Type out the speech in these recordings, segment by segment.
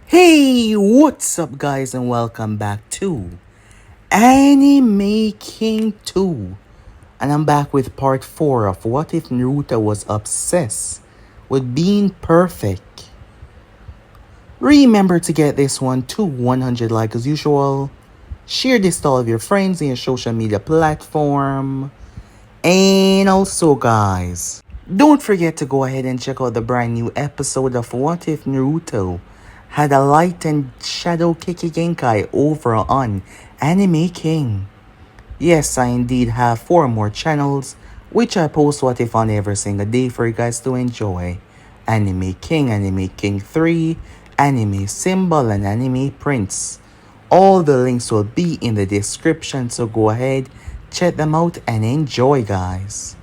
Hey, what's up, guys, and welcome back to Anime King 2. And I'm back with part 4 of What If Naruto Was Obsessed with Being Perfect. Remember to get this one to 100 likes as usual. Share this to all of your friends in your social media platform. And also, guys, don't forget to go ahead and check out the brand new episode of What If Naruto had a light and shadow Kikigenkai over on Anime King. Yes, I indeed have 4 more channels, which I post What If on every single day for you guys to enjoy. Anime King 3, Anime Symbol, and Anime Prince. All the links will be in the description, so go ahead, check them out, and enjoy, guys.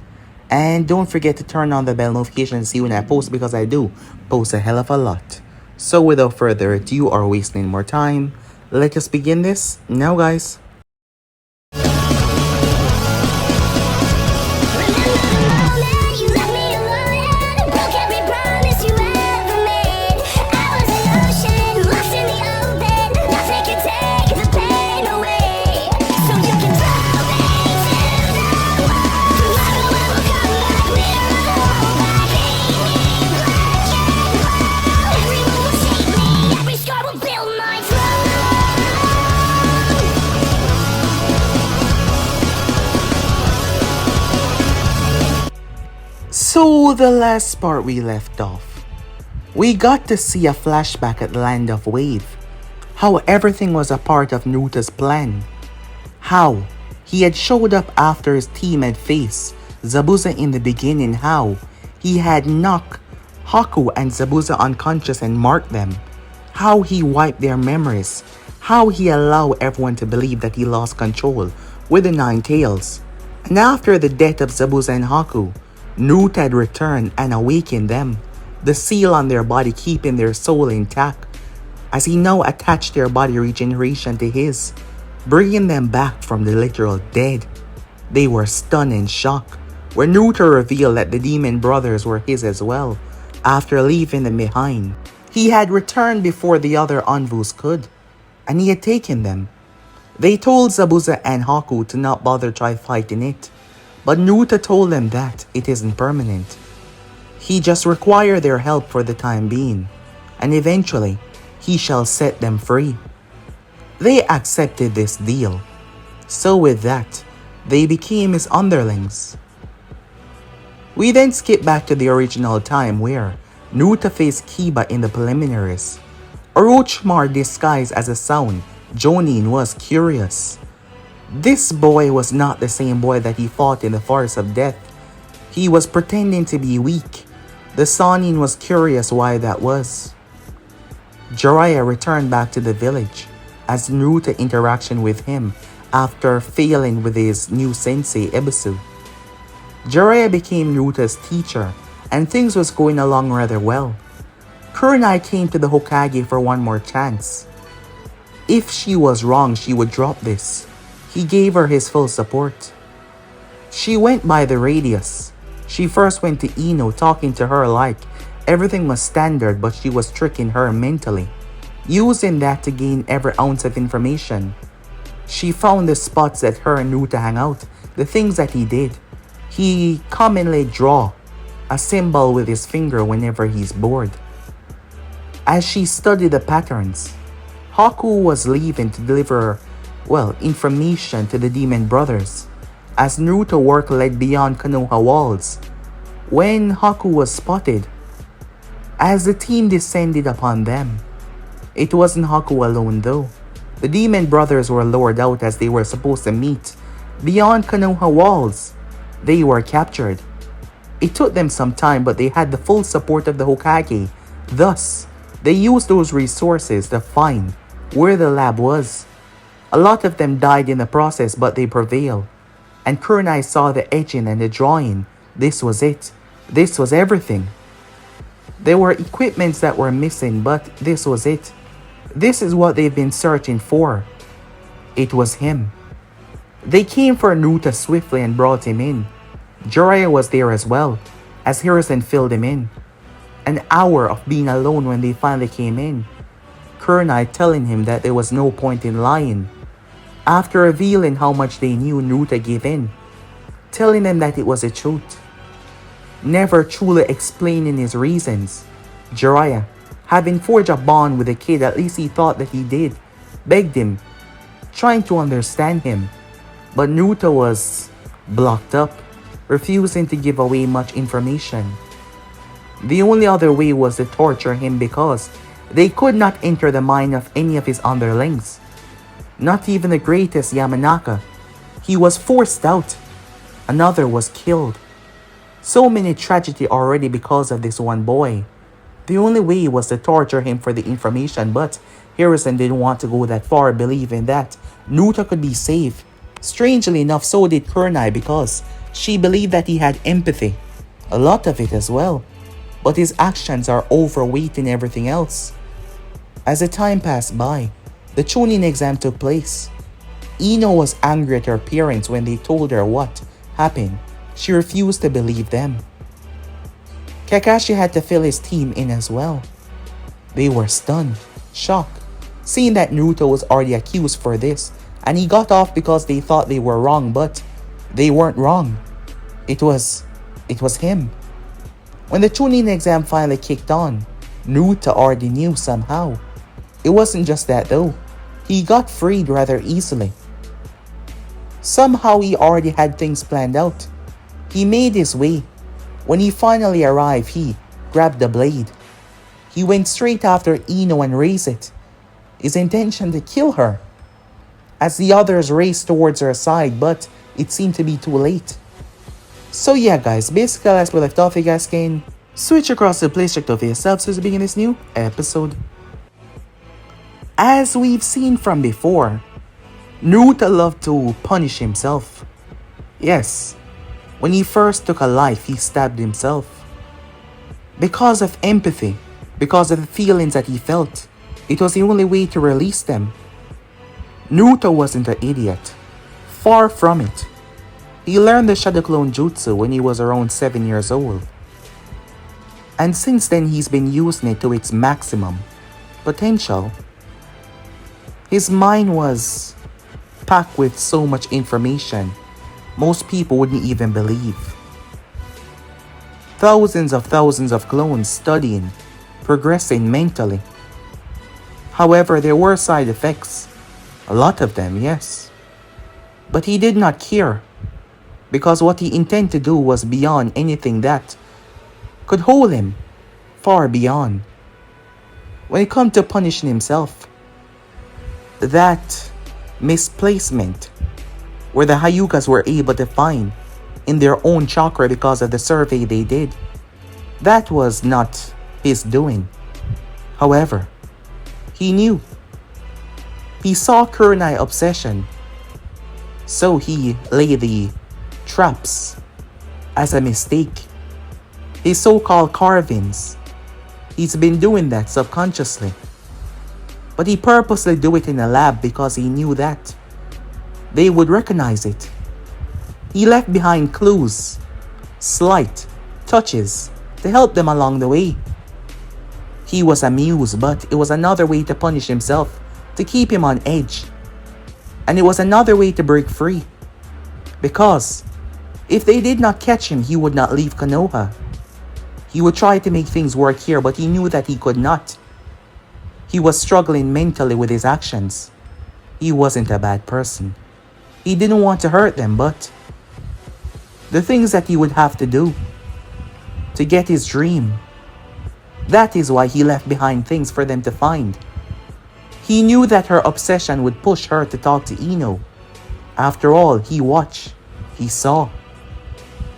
And don't forget to turn on the bell notification to see when I post, because I do post a hell of a lot. So without further ado or wasting more time, let us begin this now, guys. So the last part we left off, we got to see a flashback at the Land of Wave. How everything was a part of Naruto's plan. How he had showed up after his team had faced Zabuza in the beginning. How he had knocked Haku and Zabuza unconscious and marked them. How he wiped their memories. How he allowed everyone to believe that he lost control with the Nine Tails. And after the death of Zabuza and Haku, Naruto had returned and awakened them, the seal on their body keeping their soul intact, as he now attached their body regeneration to his, bringing them back from the literal dead. They were stunned in shock when Naruto revealed that the demon brothers were his as well, after leaving them behind. He had returned before the other Anvus could, and he had taken them. They told Zabuza and Haku to not bother try fighting it, but Naruto told them that it isn't permanent. He just require their help for the time being, and eventually he shall set them free. They accepted this deal, so with that, they became his underlings. We then skip back to the original time where Naruto faced Kiba in the preliminaries. Orochimaru disguised as a sound, Jonin was curious. This boy was not the same boy that he fought in the Forest of Death. He was pretending to be weak. The Sannin was curious why that was. Jiraiya returned back to the village as Naruto interaction with him after failing with his new sensei Ebisu. Jiraiya became Naruto's teacher and things was going along rather well. Kurenai came to the Hokage for one more chance. If she was wrong, she would drop this. He gave her his full support. She went by the radius. She first went to Ino, talking to her like everything was standard, but she was tricking her mentally, using that to gain every ounce of information. She found the spots that her and Naruto hang out, the things that he did. He commonly draw a symbol with his finger whenever he's bored. As she studied the patterns, Haku was leaving to deliver information to the demon brothers, as Naruto work led beyond Konoha walls, when Haku was spotted. As the team descended upon them, it wasn't Haku alone though. The demon brothers were lured out as they were supposed to meet beyond Konoha walls. They were captured. It took them some time, but they had the full support of the Hokage. Thus, they used those resources to find where the lab was. A lot of them died in the process, but they prevailed. And Kurenai saw the etching and the drawing. This was it. This was everything. There were equipments that were missing, but this was it. This is what they've been searching for. It was him. They came for Naruto swiftly and brought him in. Jiraiya was there as well, as Hiruzen filled him in. An hour of being alone when they finally came in. Kurenai telling him that there was no point in lying. After revealing how much they knew, Naruto gave in, telling them that it was the truth, never truly explaining his reasons. Jiraiya, having forged a bond with the kid, at least he thought that he did, begged him, trying to understand him. But Naruto was blocked up, refusing to give away much information. The only other way was to torture him because they could not enter the mind of any of his underlings. Not even the greatest Yamanaka. He was forced out. Another was killed. So many tragedy already because of this one boy. The only way was to torture him for the information, but Harrison didn't want to go that far, believing that Naruto could be saved. Strangely enough, so did Kurenai, because she believed that he had empathy. A lot of it as well. But his actions are overweighting everything else. As the time passed by, the Chunin exam took place. Ino was angry at her parents when they told her what happened. She refused to believe them. Kakashi had to fill his team in as well. They were stunned, shocked, seeing that Naruto was already accused for this, and he got off because they thought they were wrong, but they weren't wrong. It was him. When the Chunin exam finally kicked on, Naruto already knew somehow. It wasn't just that though. He got freed rather easily. Somehow he already had things planned out. He made his way. When he finally arrived, he grabbed the blade. He went straight after Ino and raised it. His intention to kill her. As the others raced towards her side, but it seemed to be too late. So yeah guys, basically as we left off, you guys can switch across to the play check for yourselves as we begin this new episode. As we've seen from before, Naruto loved to punish himself. Yes, when he first took a life, he stabbed himself. Because of empathy, because of the feelings that he felt, it was the only way to release them. Naruto wasn't an idiot. Far from it. He learned the Shadow Clone Jutsu when he was around 7 years old. And since then he's been using it to its maximum potential. His mind was packed with so much information most people wouldn't even believe. Thousands of clones studying, progressing mentally. However, there were side effects. A lot of them, yes. But he did not care, because what he intended to do was beyond anything that could hold him, far beyond. When it comes to punishing himself, that misplacement where the Hyugas were able to find in their own chakra because of the survey they did, that was not his doing. However, he knew. He saw Kurenai obsession, so he laid the traps as a mistake. His so-called carvings, he's been doing that subconsciously. But he purposely do it in a lab because he knew that they would recognize it. He left behind clues, slight touches to help them along the way. He was amused, but it was another way to punish himself, to keep him on edge. And it was another way to break free. Because if they did not catch him, he would not leave Konoha. He would try to make things work here, but he knew that he could not. He was struggling mentally with his actions. He wasn't a bad person. He didn't want to hurt them, but the things that he would have to do to get his dream, that is why he left behind things for them to find. He knew that her obsession would push her to talk to Ino. After all, he watched, he saw.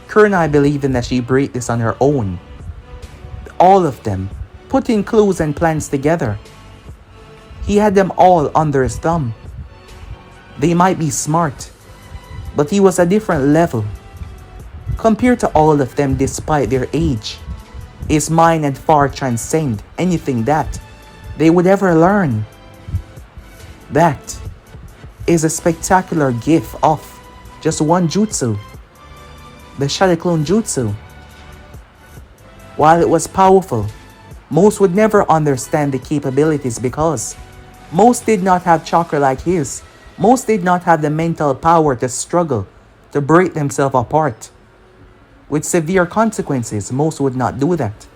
Kurenai believing that she break this on her own. All of them, putting clues and plans together. He had them all under his thumb. They might be smart, but he was a different level. Compared to all of them despite their age, his mind had far transcend anything that they would ever learn. That is a spectacular gift of just one jutsu, the Shadow Clone Jutsu. While it was powerful, Most would never understand the capabilities because most did not have chakra like his. Most did not have the mental power to struggle, to break themselves apart. With severe consequences, most would not do that.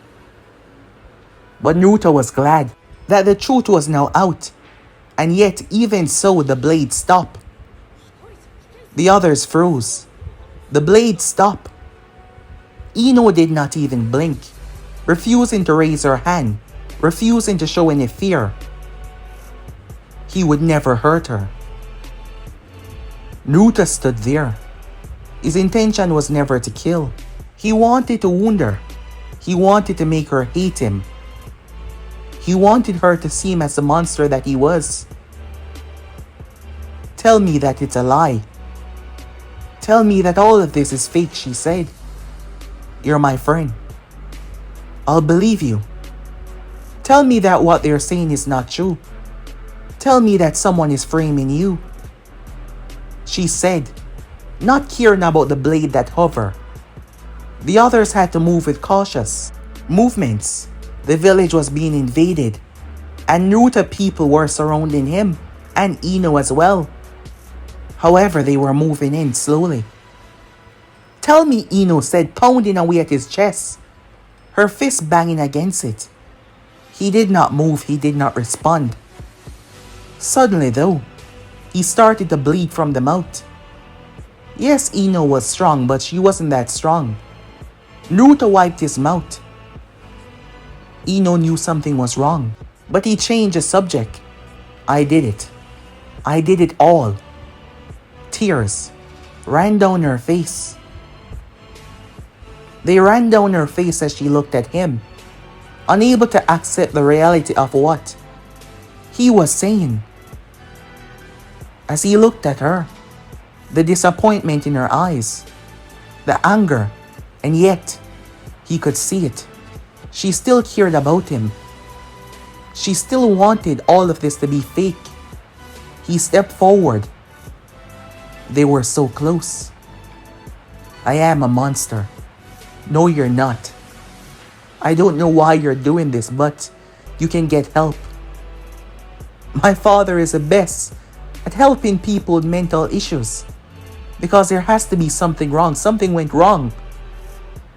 But Naruto was glad that the truth was now out, and yet even so the blade stopped. The others froze. The blade stopped. Ino did not even blink, refusing to raise her hand, refusing to show any fear. He would never hurt her. Naruto stood there. His intention was never to kill. He wanted to wound her. He wanted to make her hate him. He wanted her to see him as the monster that he was. Tell me that it's a lie. Tell me that all of this is fake, she said. You're my friend. I'll believe you. Tell me that what they're saying is not true. Tell me that someone is framing you. She said, not caring about the blade that hovered. The others had to move with cautious movements. The village was being invaded, and Naruto people were surrounding him, and Ino as well. However, they were moving in slowly. Tell me, Ino said, pounding away at his chest, her fist banging against it. He did not move, he did not respond. Suddenly though, he started to bleed from the mouth. Yes, Ino was strong, but she wasn't that strong. Naruto wiped his mouth. Ino knew something was wrong, but he changed the subject. I did it. I did it all. Tears ran down her face. They ran down her face as she looked at him, unable to accept the reality of what he was saying. As he looked at her, the disappointment in her eyes, the anger, and yet he could see it. She still cared about him. She still wanted all of this to be fake. He stepped forward. They were so close. I am a monster. No, you're not. I don't know why you're doing this, but you can get help. My father is the best at helping people with mental issues. Because there has to be something wrong. Something went wrong.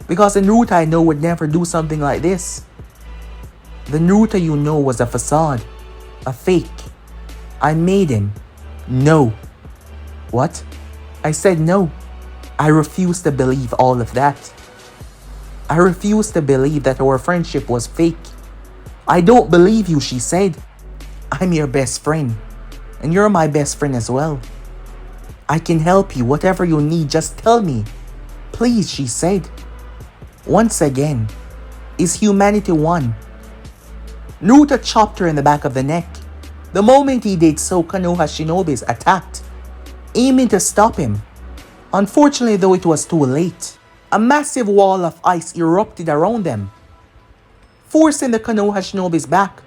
Because the Naruto I know would never do something like this. The Naruto you know was a facade. A fake. I made him. No. What? I said no. I refuse to believe all of that. I refuse to believe that our friendship was fake. I don't believe you, she said. I'm your best friend. And you're my best friend as well. I can help you. Whatever you need, just tell me. Please, she said. Once again, is humanity one? Naruto chopped her in the back of the neck. The moment he did so, Konoha shinobis attacked, aiming to stop him. Unfortunately though, it was too late. A massive wall of ice erupted around them, forcing the Konoha shinobis back.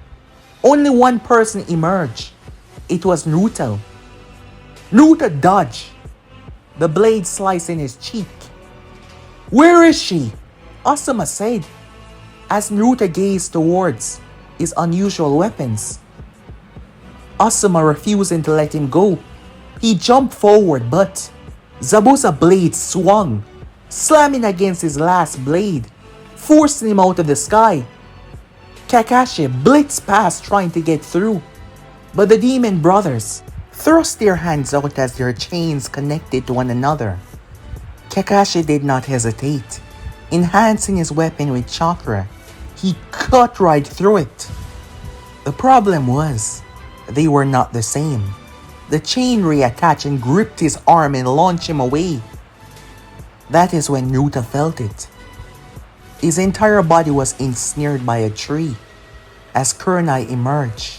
Only one person emerged. It was Naruto. Naruto dodged. The blade sliced in his cheek. Where is she? Asuma said, as Naruto gazed towards his unusual weapons. Asuma refusing to let him go. He jumped forward, but Zabuza's blade swung, slamming against his last blade, forcing him out of the sky. Kakashi blitzed past trying to get through, but the demon brothers thrust their hands out as their chains connected to one another. Kakashi did not hesitate. Enhancing his weapon with chakra, he cut right through it. The problem was, they were not the same. The chain reattached and gripped his arm and launched him away. That is when Naruto felt it. His entire body was ensnared by a tree as Kurenai emerged.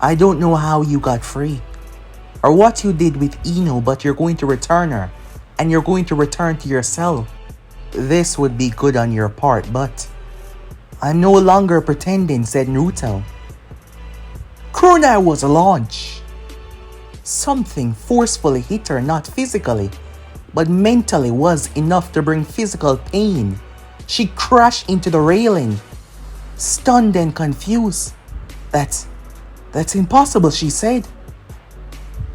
I don't know how you got free, or what you did with Ino, but you're going to return her, and you're going to return to your cell. This would be good on your part, but I'm no longer pretending, said Naruto. Kurenai was launched. Something forcefully hit her, not physically, but mentally was enough to bring physical pain. She crashed into the railing. Stunned and confused. That's impossible, she said.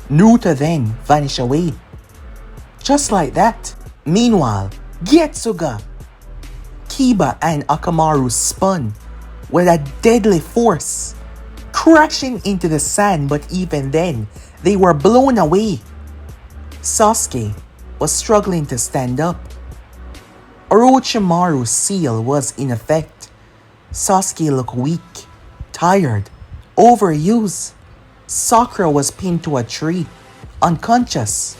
Naruto then vanished away. Just like that. Meanwhile, Getsuga, Kiba and Akamaru spun with a deadly force, crashing into the sand, but even then, they were blown away. Sasuke was struggling to stand up. Orochimaru's seal was in effect. Sasuke looked weak, tired, overused. Sakura was pinned to a tree, unconscious.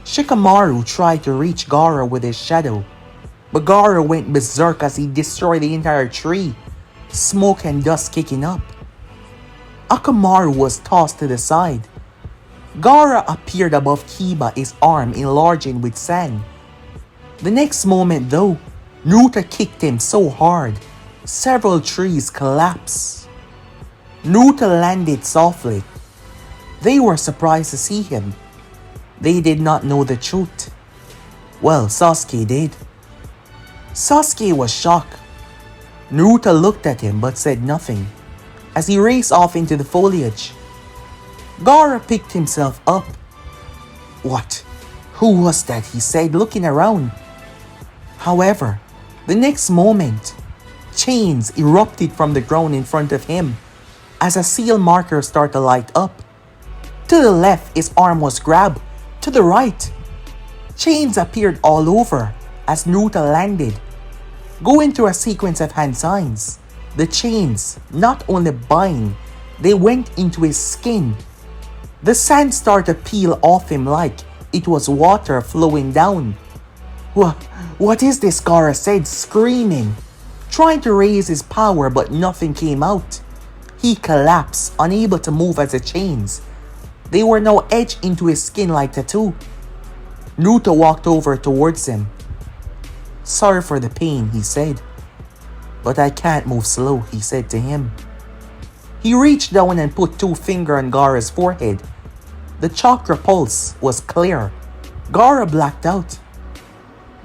Shikamaru tried to reach Gaara with his shadow, but Gaara went berserk as he destroyed the entire tree, smoke and dust kicking up. Akamaru was tossed to the side. Gaara appeared above Kiba, his arm enlarging with sand. The next moment though, Naruto kicked him so hard, several trees collapsed. Naruto landed softly. They were surprised to see him. They did not know the truth. Well, Sasuke did. Sasuke was shocked. Naruto looked at him but said nothing as he raced off into the foliage. Gaara picked himself up. What? Who was that? He said, looking around. However, the next moment, chains erupted from the ground in front of him as a seal marker started to light up. To the left, his arm was grabbed. To the right, chains appeared all over as Naruto landed, going through a sequence of hand signs. The chains not only bind, they went into his skin. The sand started to peel off him like it was water flowing down. What is this? Gaara said, screaming, trying to raise his power, but nothing came out. He collapsed, unable to move as the chains. They were now etched into his skin like tattoo. Naruto walked over towards him. Sorry for the pain, he said. But I can't move slow, he said to him. He reached down and put 2 fingers on Gaara's forehead. The chakra pulse was clear. Gaara blacked out.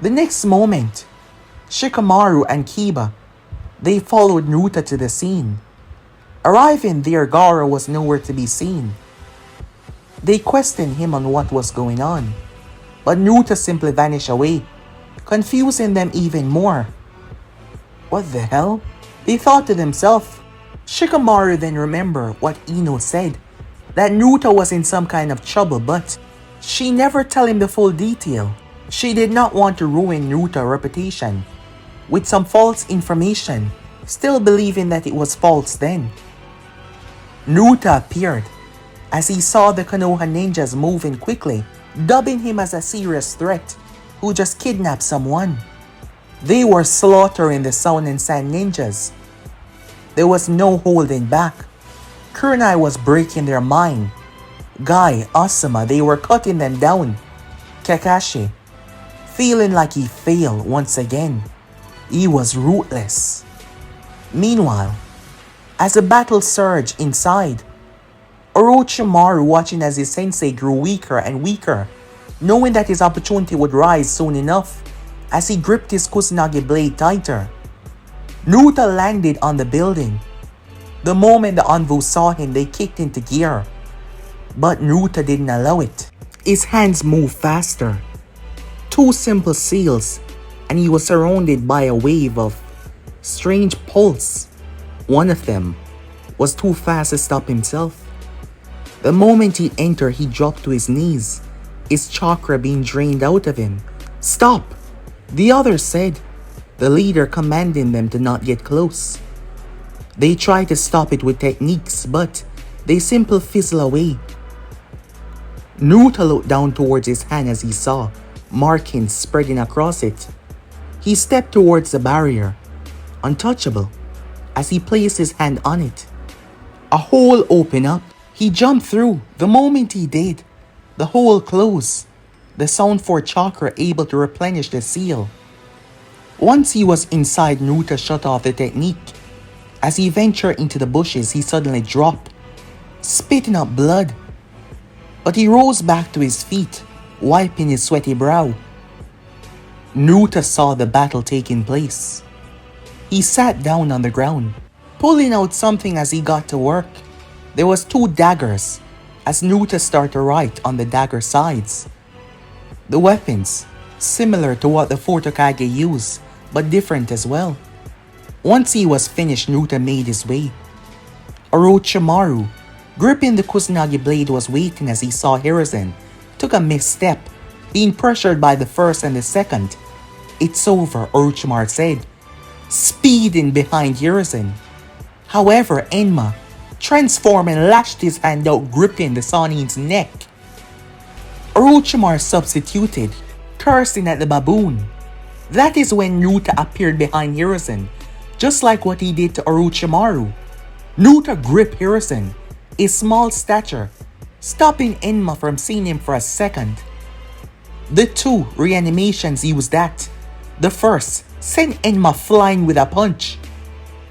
The next moment, Shikamaru and Kiba, they followed Naruto to the scene. Arriving there, Gaara was nowhere to be seen. They questioned him on what was going on, but Naruto simply vanished away, confusing them even more. What the hell? They thought to themselves. Shikamaru then remembered what Ino said, that Naruto was in some kind of trouble, but she never tell him the full detail. She did not want to ruin Naruto's reputation with some false information, still believing that it was false then. Naruto appeared as he saw the Konoha ninjas moving quickly, dubbing him as a serious threat who just kidnapped someone. They were slaughtering the Sound and Sand ninjas. There was no holding back. Kunai was breaking their mind. Guy, Asuma, they were cutting them down. Kakashi, feeling like he failed once again. He was ruthless. Meanwhile, as the battle surged inside, Orochimaru, watching as his sensei grew weaker and weaker, knowing that his opportunity would rise soon enough, as he gripped his Kusanagi blade tighter. Naruto landed on the building. The moment the Anvu saw him, they kicked into gear. But Naruto didn't allow it. His hands moved faster. 2 simple seals, and he was surrounded by a wave of strange pulse. One of them was too fast to stop himself. The moment he entered, he dropped to his knees, his chakra being drained out of him. Stop! The others said, the leader commanding them to not get close. They tried to stop it with techniques, but they simply fizzle away. Naruto looked down towards his hand as he saw markings spreading across it. He stepped towards the barrier, untouchable, as he placed his hand on it. A hole opened up. He jumped through. The moment he did, the hole closed, the Sound 4 chakra able to replenish the seal. Once he was inside, Naruto shut off the technique. As he ventured into the bushes, he suddenly dropped, spitting up blood. But he rose back to his feet, wiping his sweaty brow. Naruto saw the battle taking place. He sat down on the ground, pulling out something as he got to work. There was 2 daggers, as Naruto started to write on the dagger sides. The weapons, similar to what the 4th Hokage used, but different as well. Once he was finished, Naruto made his way. Orochimaru, gripping the Kusanagi blade, was waiting as he saw Hiruzen took a misstep, being pressured by the first and the second. "It's over," Orochimaru said, speeding behind Hiruzen. However, Enma transformed and lashed his hand out, gripping the Sannin's neck. Orochimaru substituted, cursing at the baboon. That is when Naruto appeared behind Hiruzen, just like what he did to Orochimaru. Naruto gripped Hiruzen, his small stature, stopping Enma from seeing him for a second. The 2 reanimations used that. The first sent Enma flying with a punch.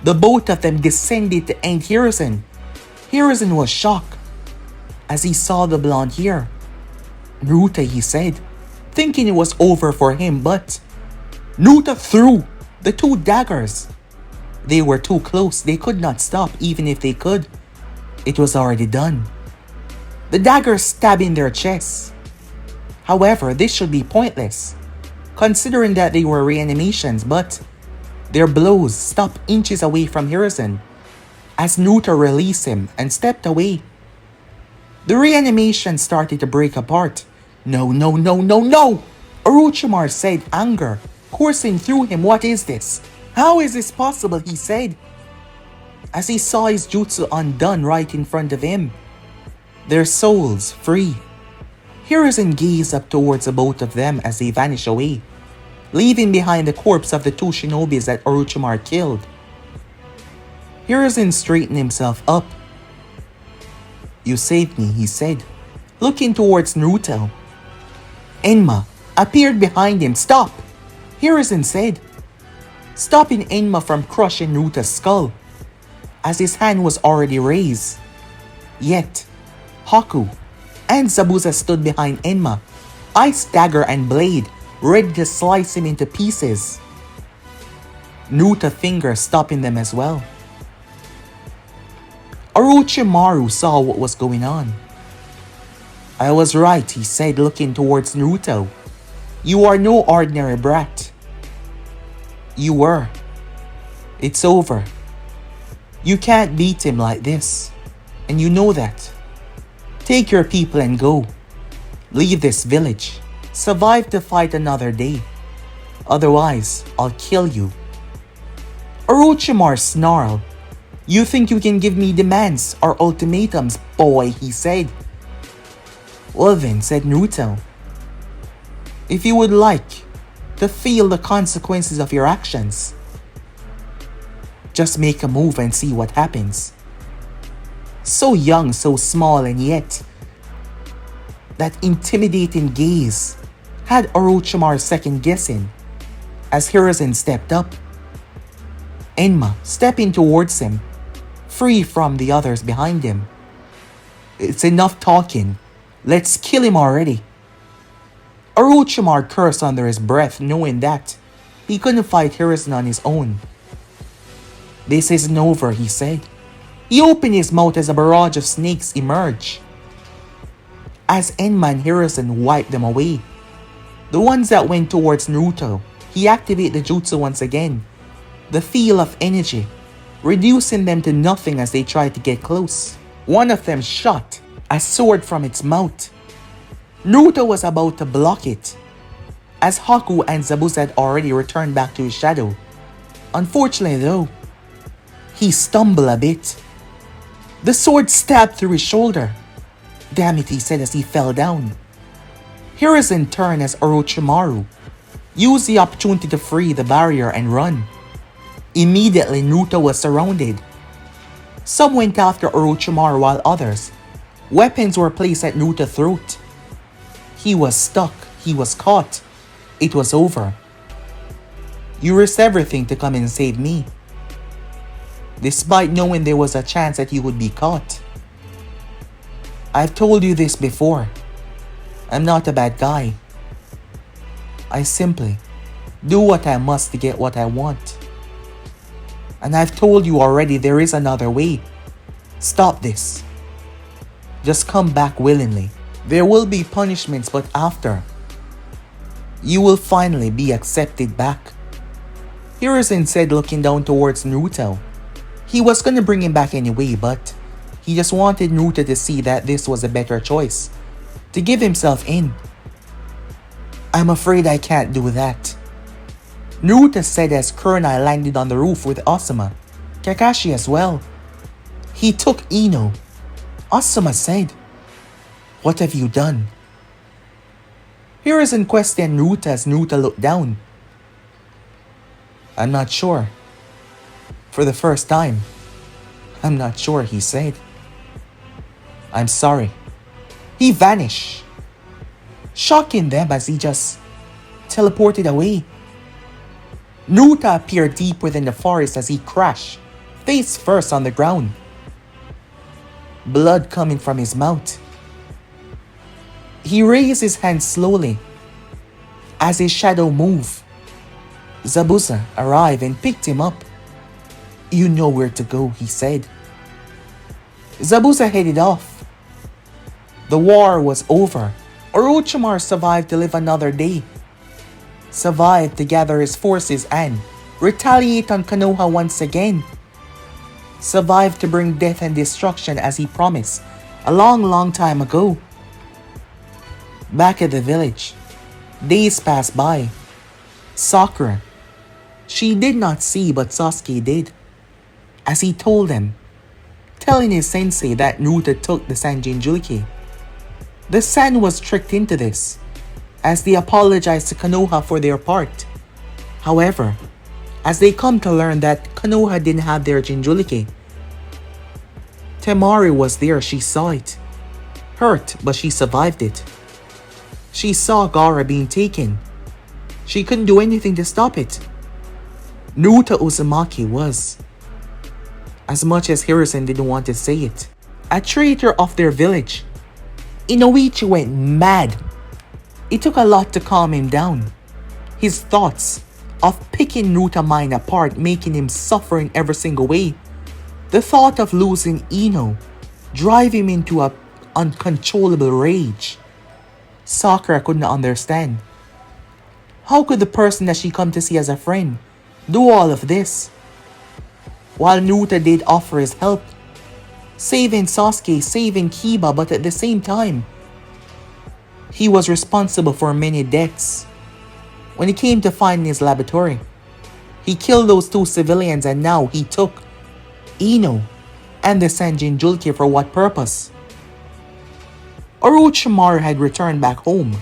The both of them descended to end Hiruzen. Hiruzen was shocked as he saw the blonde hair. "Naruto," he said, thinking it was over for him, but Naruto threw the 2 daggers. They were too close. They could not stop, even if they could. It was already done. The daggers stabbed in their chests. However, this should be pointless, considering that they were reanimations, but their blows stopped inches away from Hiruzen as Naruto released him and stepped away. The reanimation started to break apart. "No, no, no, no, no!" Orochimaru said, anger coursing through him. "What is this? How is this possible?" he said, as he saw his jutsu undone right in front of him. Their souls free. Hiruzen gazed up towards the both of them as they vanished away, leaving behind the corpse of the 2 shinobis that Orochimaru killed. Hiruzen straightened himself up. "You saved me," he said, looking towards Naruto. Enma appeared behind him. "Stop!" Hiruzen said, stopping Enma from crushing Naruto's skull, as his hand was already raised. Yet, Haku and Zabuza stood behind Enma, ice dagger and blade, ready to slice him into pieces. Naruto's fingers stopping them as well. Orochimaru saw what was going on. "I was right," he said, looking towards Naruto. "You are no ordinary brat. You were. It's over. You can't beat him like this, and you know that. Take your people and go. Leave this village. Survive to fight another day. Otherwise, I'll kill you." Orochimaru snarled. "You think you can give me demands or ultimatums, boy," he said. "Well then," said Naruto, "if you would like to feel the consequences of your actions, just make a move and see what happens." So young, so small, and yet that intimidating gaze had Orochimaru second guessing as Hiruzen stepped up. Enma stepping towards him, free from the others behind him. "It's enough talking. Let's kill him already." Orochimaru cursed under his breath, knowing that he couldn't fight Hiruzen on his own. "This isn't over," he said. He opened his mouth as a barrage of snakes emerged, as Enma and Hiruzen wiped them away. The ones that went towards Naruto, he activated the jutsu once again, the field of energy, reducing them to nothing as they tried to get close. One of them shot a sword from its mouth. Naruto was about to block it, as Haku and Zabuza had already returned back to his shadow. Unfortunately though, he stumbled a bit. The sword stabbed through his shoulder. "Damn it," he said as he fell down. Hiruzen turned as Orochimaru used the opportunity to free the barrier and run. Immediately, Naruto was surrounded. Some went after Orochimaru while others, weapons were placed at Naruto's throat. He was stuck. He was caught. It was over. "You risked everything to come and save me, despite knowing there was a chance that you would be caught. I've told you this before. I'm not a bad guy. I simply do what I must to get what I want." And I've told you already there is another way. Stop this. Just come back willingly. There will be punishments, but after, you will finally be accepted back. Hiruzen said, looking down towards Naruto. He was gonna bring him back anyway, but he just wanted Naruto to see that this was a better choice. To give himself in. I'm afraid I can't do that. Naruto said as Kurenai landed on the roof with Asuma. Kakashi as well. He took Ino. Asuma said, "What have you done?" Hiruzen questioned Naruto as Naruto looked down. I'm not sure. For the first time, I'm not sure, he said. I'm sorry. He vanished, shocking them as he just teleported away. Naruto appeared deep within the forest as he crashed, face first on the ground. Blood coming from his mouth. He raised his hand slowly. As his shadow moved, Zabuza arrived and picked him up. You know where to go, he said. Zabuza headed off. The war was over. Orochimaru survived to live another day. Survived to gather his forces and retaliate on Konoha once again. Survived to bring death and destruction as he promised a long time ago. Back at the village, days passed by. Sakura, she did not see but Sasuke did, as he told them, telling his sensei that Naruto took the Sanjinjulike. The San was tricked into this, as they apologized to Konoha for their part. However, as they come to learn that Konoha didn't have their Jinjulike, Temari was there, she saw it. Hurt, but she survived it. She saw Gaara being taken. She couldn't do anything to stop it. Naruto Uzumaki was, as much as Hiruzen didn't want to say it, a traitor of their village. Inoichi went mad. It took a lot to calm him down. His thoughts of picking Naruto's mind apart, making him suffer in every single way. The thought of losing Ino drive him into an uncontrollable rage. Sakura couldn't understand. How could the person that she come to see as a friend do all of this? While Naruto did offer his help, saving Sasuke, saving Kiba, but at the same time, he was responsible for many deaths. When he came to find his laboratory, he killed those two civilians and now he took Ino and the Sanjinjulike for what purpose? Orochimaru had returned back home,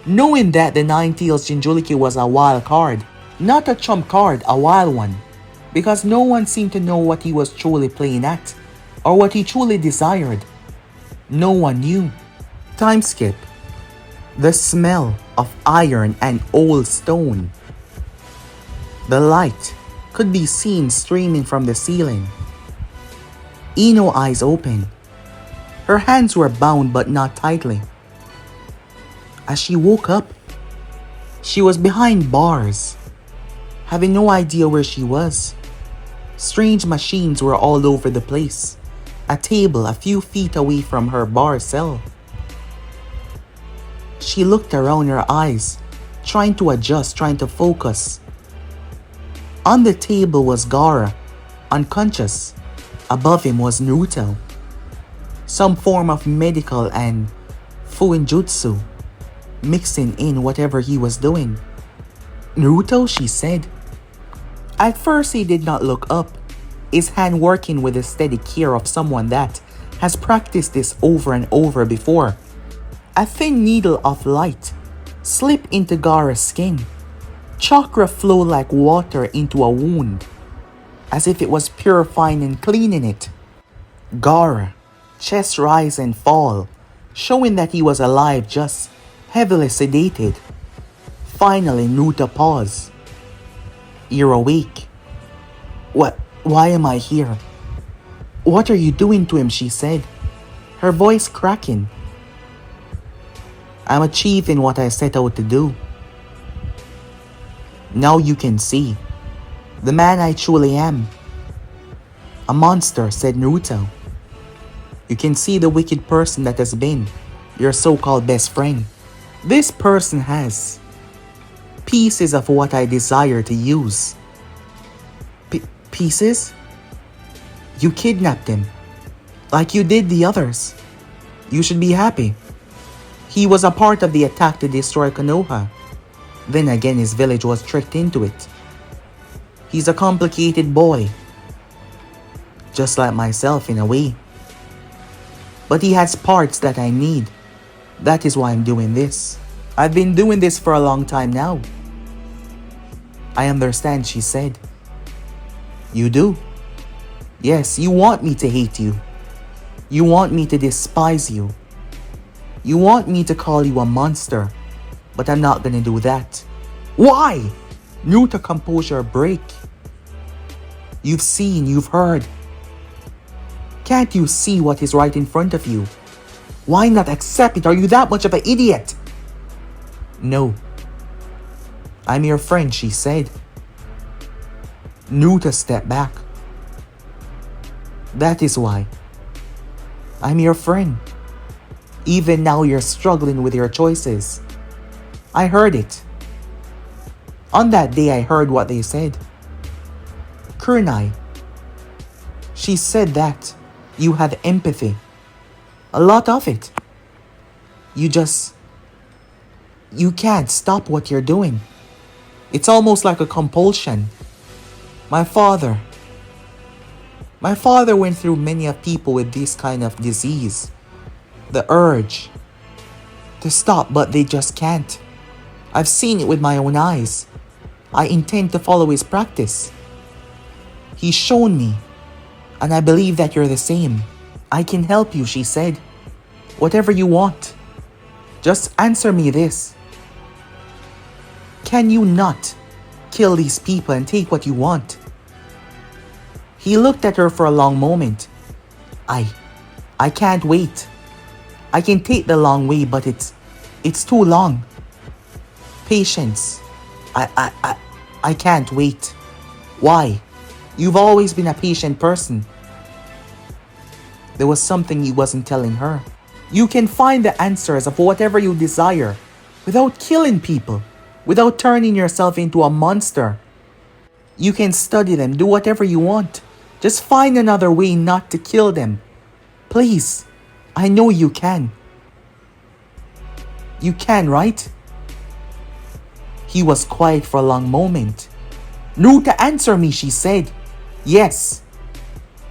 knowing that the Nine-Tails Jinjulike was a wild card, not a trump card, a wild one, because no one seemed to know what he was truly playing at, or what he truly desired. No one knew. Time skip. The smell of iron and old stone. The light could be seen streaming from the ceiling. Ino eyes open. Her hands were bound but not tightly. As she woke up, she was behind bars, having no idea where she was. Strange machines were all over the place. A table a few feet away from her bar cell. She looked around, her eyes trying to adjust, trying to focus. On the table was Gaara, unconscious. Above him was Naruto. Some form of medical and fuinjutsu, mixing in whatever he was doing. Naruto, she said. At first he did not look up, his hand working with the steady care of someone that has practiced this over and over before. A thin needle of light slipped into Gaara's skin. Chakra flowed like water into a wound, as if it was purifying and cleaning it. Gaara, chest rise and fall, showing that he was alive, just heavily sedated. Finally, Naruto paused. You're awake. Why am I here? What are you doing to him? She said, her voice cracking. I'm achieving what I set out to do. Now you can see. The man I truly am. A monster, said Naruto. You can see the wicked person that has been your so-called best friend. This person has pieces of what I desire to use. Pieces? You kidnapped him, like you did the others. You should be happy. He was a part of the attack to destroy Konoha. Then again, his village was tricked into it. He's a complicated boy, just like myself in a way. But he has parts that I need. That is why I'm doing this. I've been doing this for a long time now. I understand, she said. You do? Yes, you want me to hate you. You want me to despise you. You want me to call you a monster. But I'm not gonna do that. Why? Naruto, composure break. You've seen, you've heard. Can't you see what is right in front of you? Why not accept it? Are you that much of an idiot? No. I'm your friend, she said. Naruto stepped back. That is why. I'm your friend. Even now you're struggling with your choices. I heard it. On that day I heard what they said. Kunai. She said that you have empathy. A lot of it. You can't stop what you're doing. It's almost like a compulsion. My father went through many of people with this kind of disease. The urge to stop, but they just can't. I've seen it with my own eyes. I intend to follow his practice. He's shown me, and I believe that you're the same. I can help you, she said. Whatever you want. Just answer me this. Can you not kill these people and take what you want? He looked at her for a long moment. I can't wait. I can take the long way, but it's too long. Patience. I can't wait. Why? You've always been a patient person. There was something he wasn't telling her. You can find the answers of whatever you desire without killing people, without turning yourself into a monster. You can study them, do whatever you want. Just find another way not to kill them. Please, I know you can. You can, right? He was quiet for a long moment. Naruto, answer me, she said. Yes.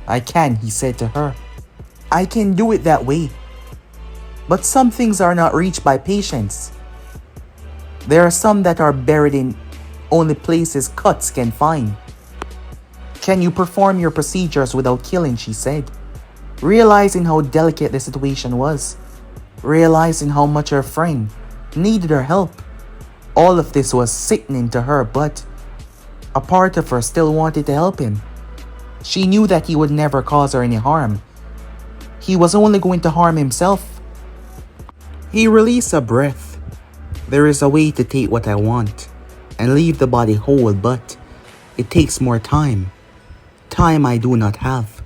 I can, he said to her. I can do it that way. But some things are not reached by patience. There are some that are buried in only places cuts can find. Can you perform your procedures without killing, she said. Realizing how delicate the situation was. Realizing how much her friend needed her help. All of this was sickening to her, but a part of her still wanted to help him. She knew that he would never cause her any harm. He was only going to harm himself. He released a breath. There is a way to take what I want and leave the body whole, but it takes more time. Time I do not have.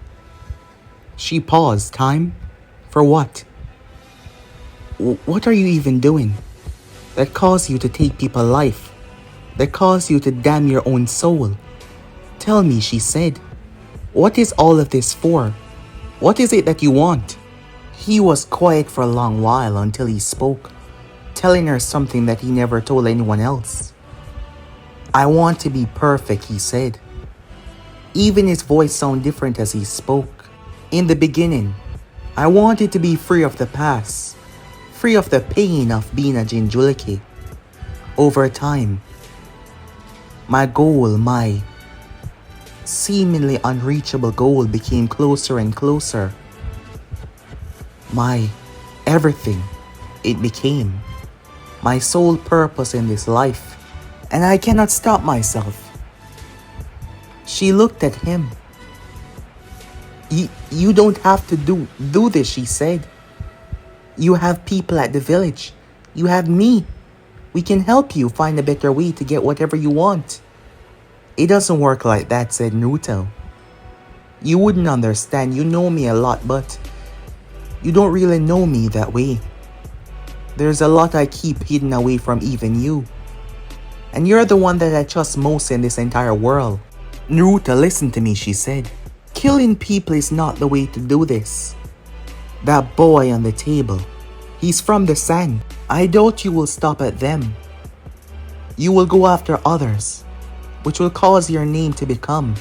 She paused. Time? For what? What are you even doing? That caused you to take people's life. That caused you to damn your own soul. Tell me, she said. What is all of this for? What is it that you want? He was quiet for a long while until he spoke, telling her something that he never told anyone else. I want to be perfect, he said. Even his voice sounded different as he spoke. In the beginning, I wanted to be free of the past, free of the pain of being a Jinchuriki. Over time, my goal, my seemingly unreachable goal became closer and closer. My everything, it became my sole purpose in this life, and I cannot stop myself. She looked at him. You don't have to do this, she said. You have people at the village. You have me. We can help you find a better way to get whatever you want. It doesn't work like that, said Naruto. You wouldn't understand. You know me a lot, but you don't really know me that way. There's a lot I keep hidden away from even you. And you're the one that I trust most in this entire world. Naruto, listen to me, she said. Killing people is not the way to do this. That boy on the table, he's from the sand. I doubt you will stop at them. You will go after others, which will cause your name to become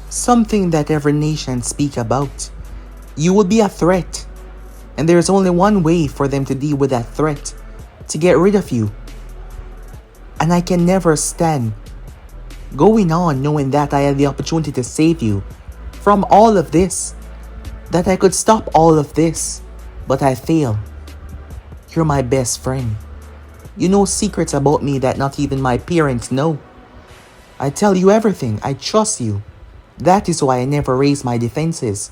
something that every nation speak about. You will be a threat, and there is only one way for them to deal with that threat, to get rid of you. And I can never stand going on knowing that I had the opportunity to save you from all of this, that I could stop all of this, but I fail. You're my best friend. You know secrets about me that not even my parents know. I tell you everything. I trust you. That is why I never raised my defenses.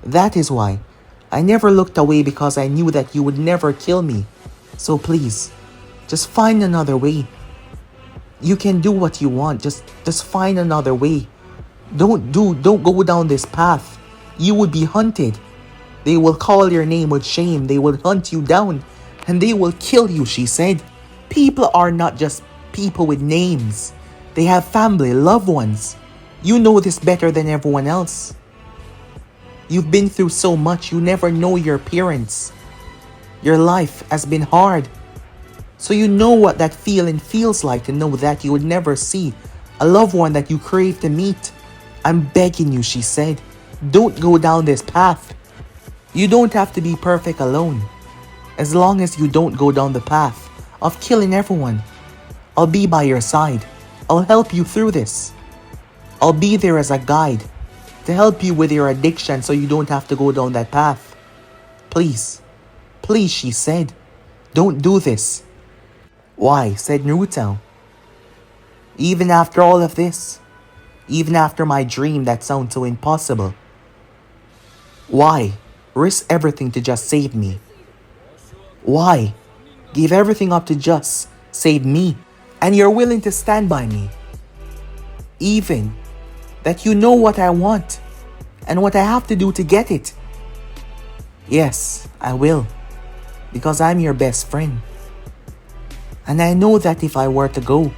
That is why I never looked away, because I knew that you would never kill me. So please, just find another way. You can do what you want. Just find another way. Don't go down this path. You would be hunted. They will call your name with shame. They will hunt you down and they will kill you, she said. People are not just people with names. They have family, loved ones. You know this better than everyone else. You've been through so much. You never know your parents. Your life has been hard. So you know what that feeling feels like, to know that you would never see a loved one that you crave to meet. I'm begging you, she said. Don't go down this path. You don't have to be perfect alone. As long as you don't go down the path of killing everyone, I'll be by your side. I'll help you through this. I'll be there as a guide to help you with your addiction so you don't have to go down that path. Please, please, she said, don't do this. Why? Said Naruto. Even after all of this, even after my dream that sounds so impossible, why risk everything to just save me? Why give everything up to just save me? And you're willing to stand by me, even that you know what I want and what I have to do to get it. Yes, I will, because I'm your best friend. And I know that if I were to go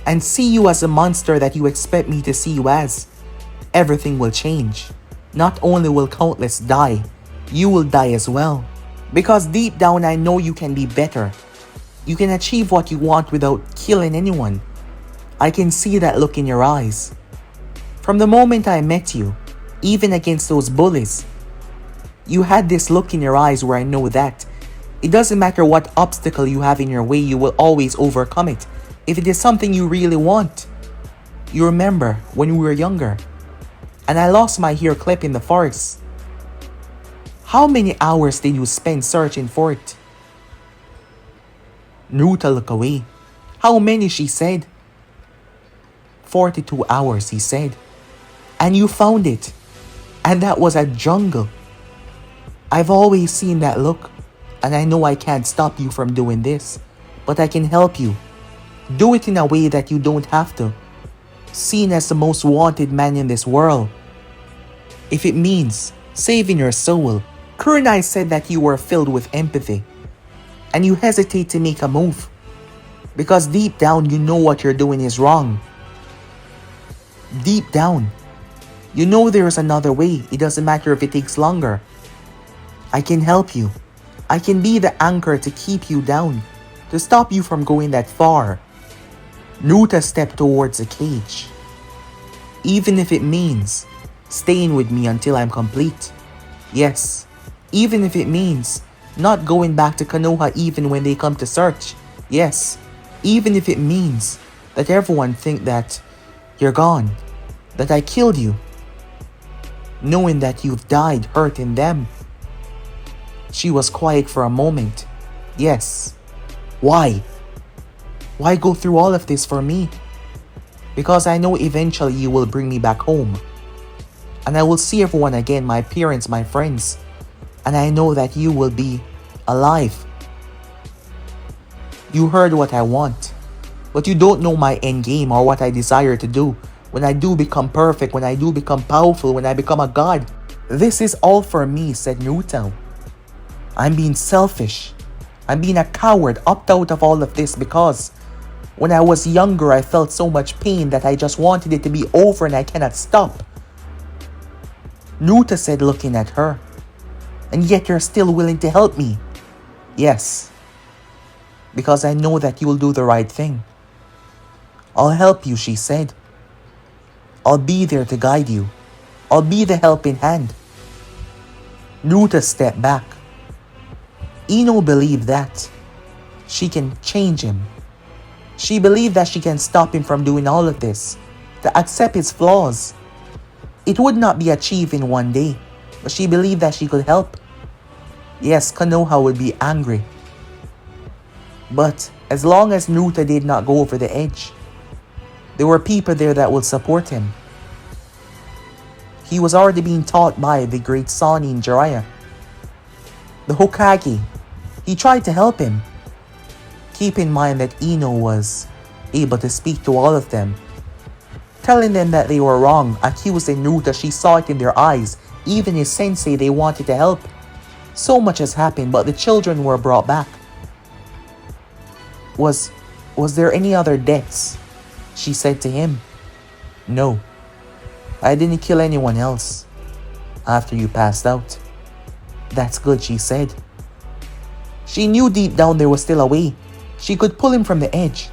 and see you as a monster that you expect me to see you as, everything will change. Not only will countless die, you will die as well. Because deep down I know you can be better. You can achieve what you want without killing anyone. I can see that look in your eyes. From the moment I met you, even against those bullies, you had this look in your eyes where I know that it doesn't matter what obstacle you have in your way, you will always overcome it. If it is something you really want. You remember when we were younger and I lost my hair clip in the forest. How many hours did you spend searching for it? Naruto looked away. How many, she said. 42 hours, he said. And you found it. And that was a jungle. I've always seen that look. And I know I can't stop you from doing this. But I can help you. Do it in a way that you don't have to. Seen as the most wanted man in this world. If it means saving your soul. Kurenai said that you were filled with empathy. And you hesitate to make a move. Because deep down you know what you're doing is wrong. Deep down, you know there is another way. It doesn't matter if it takes longer. I can help you. I can be the anchor to keep you down, to stop you from going that far. Naruto stepped towards the cage. Even if it means staying with me until I'm complete. Yes, even if it means not going back to Konoha even when they come to search. Yes, even if it means that everyone think that you're gone, that I killed you, knowing that you've died hurting them. She was quiet for a moment. Yes. Why? Why go through all of this for me? Because I know eventually you will bring me back home. And I will see everyone again, my parents, my friends. And I know that you will be alive. You heard what I want. But you don't know my end game or what I desire to do. When I do become perfect, when I do become powerful, when I become a god. This is all for me, said Naruto. I'm being selfish. I'm being a coward, opt out of all of this because when I was younger, I felt so much pain that I just wanted it to be over and I cannot stop. Naruto said, looking at her. And yet you're still willing to help me. Yes. Because I know that you will do the right thing. I'll help you, she said. I'll be there to guide you. I'll be the helping hand. Naruto stepped back. Ino believed that she can change him. She believed that she can stop him from doing all of this, to accept his flaws. It would not be achieved in one day, but she believed that she could help. Yes, Konoha would be angry. But as long as Naruto did not go over the edge, there were people there that would support him. He was already being taught by the great Sannin Jiraiya, the Hokage. He tried to help him. Keep in mind that Ino was able to speak to all of them, telling them that they were wrong, accusing Naruto. She saw it in their eyes. Even his sensei, they wanted to help. So much has happened, but the children were brought back. Was there any other deaths? She said to him. No. I didn't kill anyone else after you passed out. That's good, she said. She knew deep down there was still a way. She could pull him from the edge,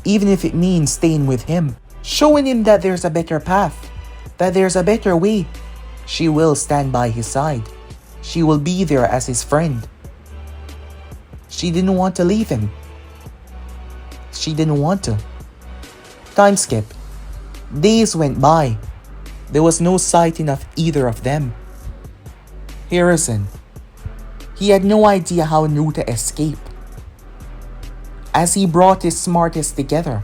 even if it means staying with him, showing him that there's a better path, that there's a better way. She will stand by his side. She will be there as his friend. She didn't want to leave him. She didn't want to. Time skip. Days went by. There was no sighting of either of them. Harrison. He had no idea how Naruto escaped. As he brought his smartest together,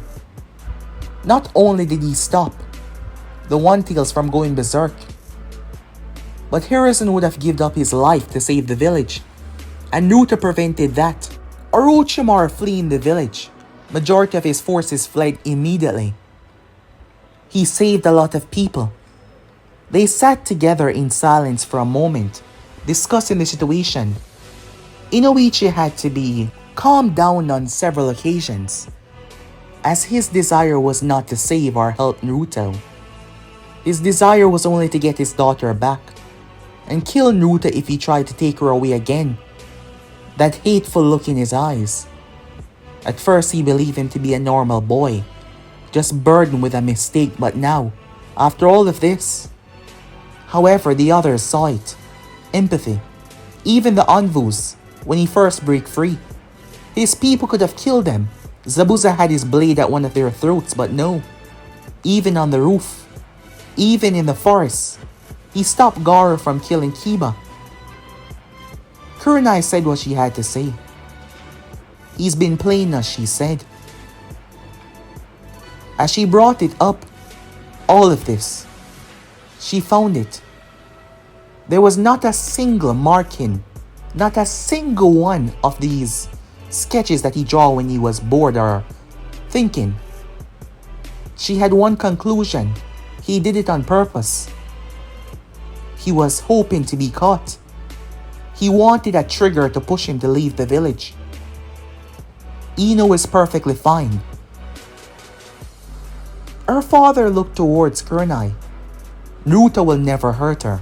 not only did he stop the One-Tails from going berserk, but Harrison would have given up his life to save the village, and Naruto prevented that. Orochimaru fleeing the village, majority of his forces fled immediately. He saved a lot of people. They sat together in silence for a moment, discussing the situation. Inoichi had to be calmed down on several occasions, as his desire was not to save or help Naruto. His desire was only to get his daughter back, and kill Naruto if he tried to take her away again. That hateful look in his eyes. At first he believed him to be a normal boy, just burdened with a mistake, but now, after all of this. However, the others saw it. Empathy. Even the Anvus, when he first broke free. His people could have killed them. Zabuza had his blade at one of their throats, but no. Even on the roof, even in the forest, he stopped Gaara from killing Kiba. Kurenai said what she had to say. He's been playing us, she said. As she brought it up, all of this, she found it. There was not a single marking, not a single one of these sketches that he drew when he was bored or thinking. She had one conclusion. He did it on purpose. He was hoping to be caught. He wanted a trigger to push him to leave the village. Ino is perfectly fine. Her father looked towards Kurenai. Naruto will never hurt her.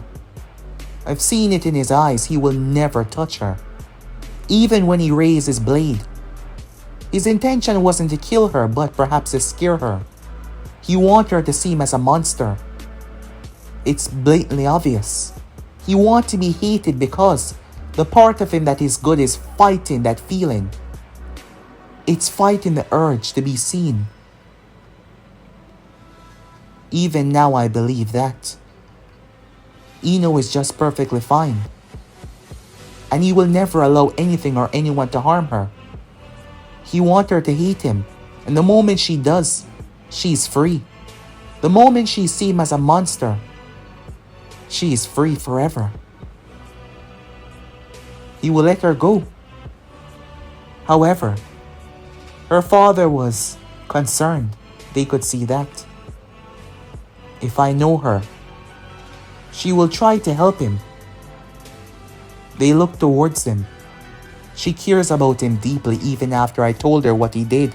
I've seen it in his eyes. He will never touch her. Even when he raised his blade. His intention wasn't to kill her, but perhaps to scare her. He wanted her to see him as a monster. It's blatantly obvious. He wants to be hated because the part of him that is good is fighting that feeling. It's fighting the urge to be seen. Even now I believe that. Ino is just perfectly fine. And he will never allow anything or anyone to harm her. He wants her to hate him. And the moment she does, she's free. The moment she sees him as a monster, she is free forever. He will let her go. However, her father was Concerned, they could see that. If I know her, she will try to help him. They look towards him. She cares about him deeply even after I told her what he did.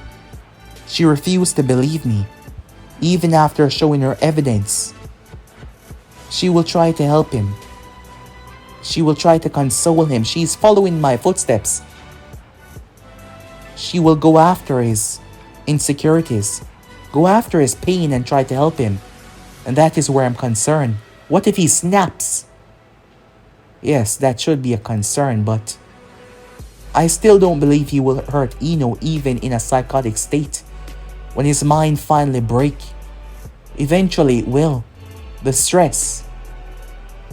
She refused to believe me, even after showing her evidence. She will try to help him. She will try to console him. She's following my footsteps. She will go after his insecurities, go after his pain and try to help him. And that is where I'm concerned. What if he snaps? Yes, that should be a concern, but I still don't believe he will hurt Ino even in a psychotic state. When his mind finally breaks, eventually it will. The stress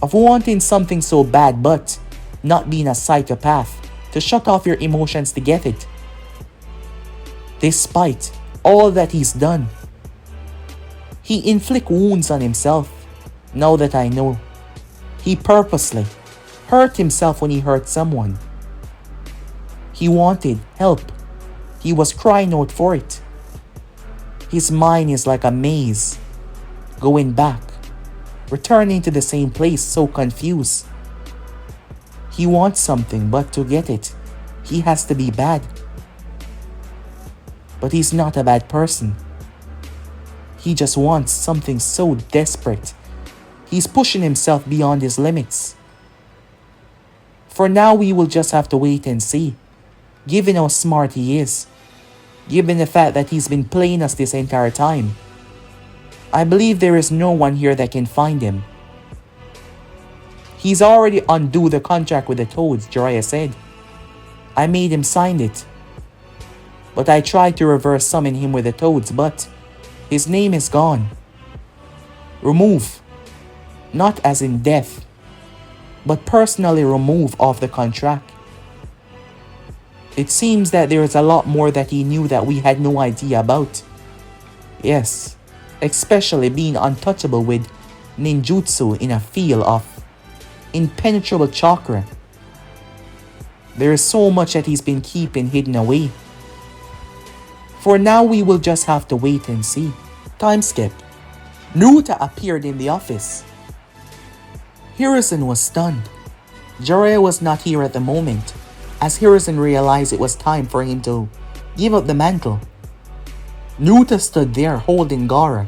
of wanting something so bad but not being a psychopath to shut off your emotions to get it. Despite all that he's done, he inflicts wounds on himself. Now that I know, he purposely hurt himself when he hurt someone. He wanted help. He was crying out for it. His mind is like a maze, going back, returning to the same place, so confused. He wants something, but to get it, he has to be bad. But he's not a bad person. He just wants something so desperate. He's pushing himself beyond his limits. For now, we will just have to wait and see. Given how smart he is, given the fact that he's been playing us this entire time, I believe there is no one here that can find him. He's already undone the contract with the Toads, Jiraiya said. I made him sign it. But I tried to reverse summon him with the Toads, but his name is gone. Remove. Not as in death, but personally remove off the contract. It seems that there is a lot more that he knew that we had no idea about. Yes, especially being untouchable with ninjutsu in a field of impenetrable chakra. There is so much that he's been keeping hidden away. For now, we will just have to wait and see. Time skip. Naruto appeared in the office. Hiruzen was stunned. Jiraiya was not here at the moment, as Hiruzen realized it was time for him to give up the mantle. Naruto stood there holding Gaara.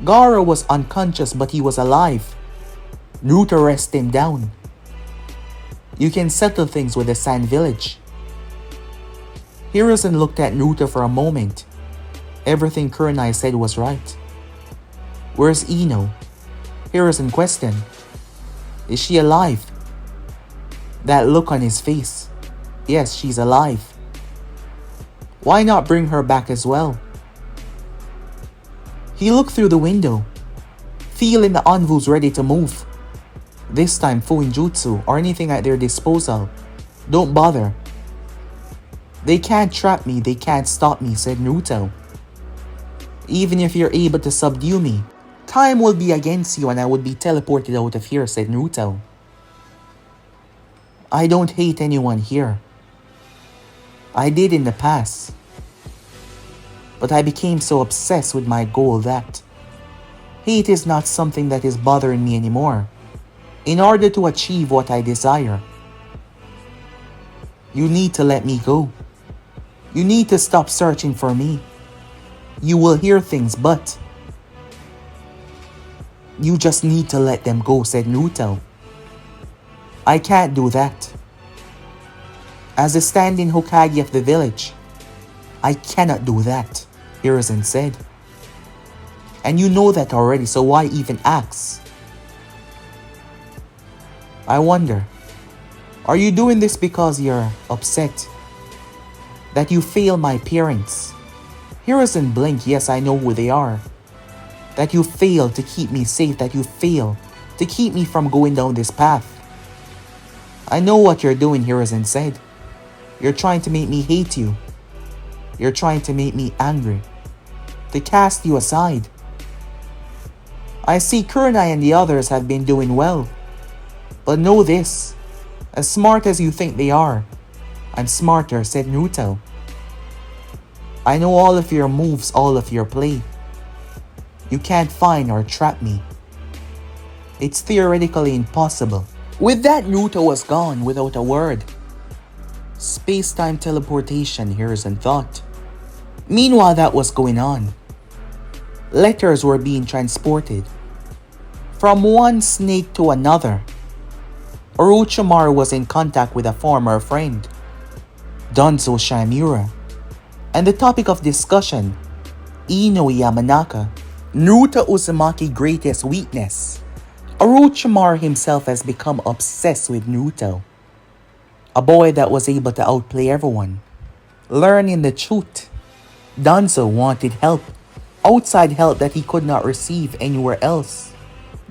Gaara was unconscious, but he was alive. Naruto rested him down. You can settle things with the Sand Village. Hiruzen looked at Naruto for a moment. Everything Kurenai said was right. Where's Ino? Hiruzen questioned. Is she alive? That look on his face. Yes, she's alive. Why not bring her back as well? He looked through the window, feeling the Anvus ready to move. This time Fuinjutsu or anything at their disposal. Don't bother. They can't trap me, they can't stop me, said Naruto. Even if you're able to subdue me, time will be against you and I would be teleported out of here, said Naruto. I don't hate anyone here. I did in the past. But I became so obsessed with my goal that hate is not something that is bothering me anymore. In order to achieve what I desire, you need to let me go. You need to stop searching for me. You will hear things, but you just need to let them go, said Naruto. I can't do that. As a standing Hokage of the village, I cannot do that, Hiruzen said. And you know that already, so why even ask? I wonder, are you doing this because you're upset that you failed my parents? Hiruzen blinked. Yes, I know who they are. That you failed to keep me safe, that you failed to keep me from going down this path. I know what you're doing, Hiruzen said. You're trying to make me hate you. You're trying to make me angry, to cast you aside. I see Kurenai and the others have been doing well. But know this, as smart as you think they are, I'm smarter, said Naruto. I know all of your moves, all of your play. You can't find or trap me. It's theoretically impossible. With that, Naruto was gone without a word. Space-time teleportation, here's in thought. Meanwhile, that was going on. Letters were being transported from one snake to another. Orochimaru was in contact with a former friend, Danzo Shamura, and the topic of discussion, Ino Yamanaka, Naruto Uzumaki's greatest weakness. Orochimaru himself has become obsessed with Naruto, a boy that was able to outplay everyone, learning the truth. Danzo wanted help, outside help that he could not receive anywhere else.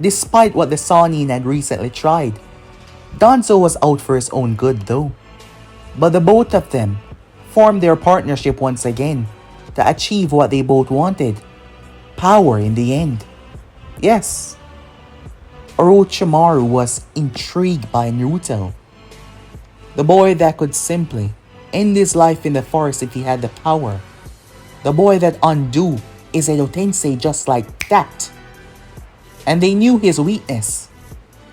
Despite what the Sannin had recently tried, Danzo was out for his own good though. But the both of them formed their partnership once again to achieve what they both wanted, power in the end. Yes, Orochimaru was intrigued by Naruto, the boy that could simply end his life in the forest if he had the power, the boy that undo Isedo Tensei just like that. And they knew his weakness.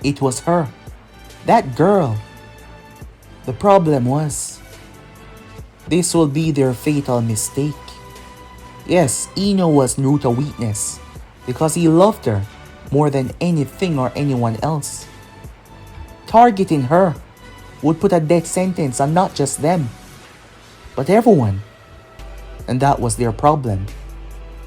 It was her, that girl. The problem was, this will be their fatal mistake. Yes, Ino was Naruto's weakness because he loved her more than anything or anyone else. Targeting her would put a death sentence on not just them, but everyone. And that was their problem.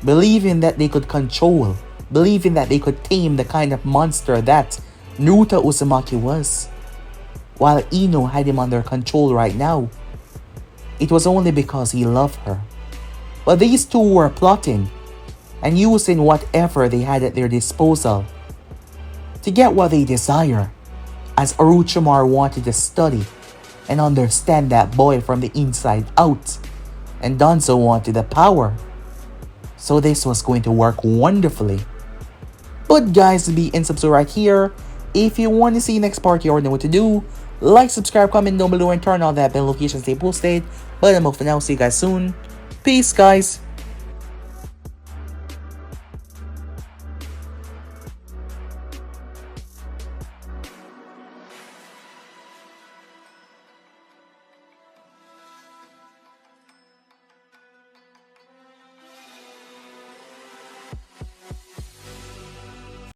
Believing that they could control, believing that they could tame the kind of monster that Naruto Uzumaki was, while Ino had him under control right now. It was only because he loved her. But these two were plotting and using whatever they had at their disposal to get what they desire, as Orochimaru wanted to study and understand that boy from the inside out, and Danzo wanted the power. So this was going to work wonderfully. But guys, be and subscribe right here. If you want to see next part, you already know what to do. Like, subscribe, comment down below, and turn on that bell notification to stay posted. But I'm off for now. See you guys soon. Peace, guys.